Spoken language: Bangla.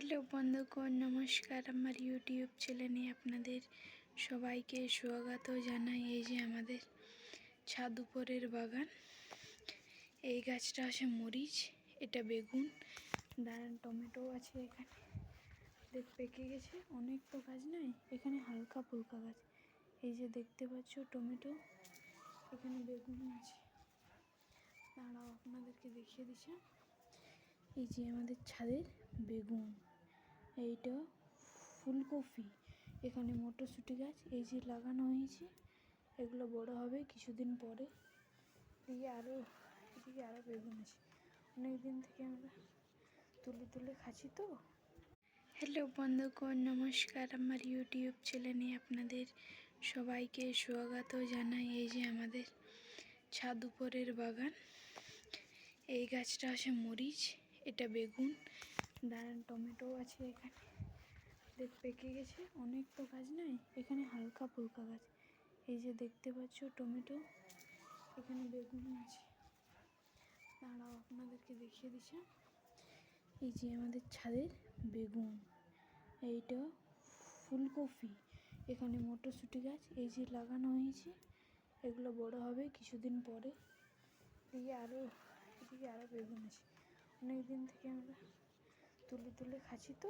হ্যালো বন্ধুগণ, নমস্কার। আমার ইউটিউব চ্যানেলে আপনাদের সবাইকে স্বাগত জানাই। এই যে আমাদের ছাদ উপরের বাগান, এই গাছটা আছে মরিচ, এটা বেগুন, দাঁড়ান টমেটো আছে এখানে, পেকে গেছে। অনেক তো গাছ নাই, এখানে হালকা ফুলকা গাছ। এই যে দেখতে পাচ্ছ টমেটো, এখানে বেগুন আছে। দাঁড়াও আপনাদেরকে দেখিয়ে দিচ্ছি। এই যে আমাদের ছাদের বেগুন, এইটা ফুলকপি, এখানে মটরশুঁটি গাছ এই যে লাগানো হয়েছে। এগুলো বড় হবে কিছুদিন পরে। এদিকে আরও বেগুন আছে, অনেক দিন থেকে আমরা তুলে খাচ্ছি তো। হ্যালো বন্ধুগণ, নমস্কার। আমার ইউটিউব চ্যানেলে আপনাদের সবাইকে স্বাগত জানাই। এই যে আমাদের ছাদ উপরের বাগান, এই গাছটা আছে মরিচ, এটা বেগুন, দাঁড়ান টমেটো আছে এখানে, পেকে গেছে। অনেক তো গাছ নাই, এখানে হালকা ফুলকা গাছ। এই যে দেখতে পাচ্ছ টমেটো, এখানে বেগুন আছে। দাঁড়াও আপনাদেরকে দেখিয়ে দিচ্ছি। এই যে আমাদের ছাদের বেগুন, এইটা ফুলকপি, এখানে মটরশুঁটি গাছ এই যে লাগানো হয়েছে। এগুলো বড় হবে কিছুদিন পরে। এদিকে আরও বেগুন আছে, অনেক দিন থেকে আমরা তুলে খাচ্ছি তো।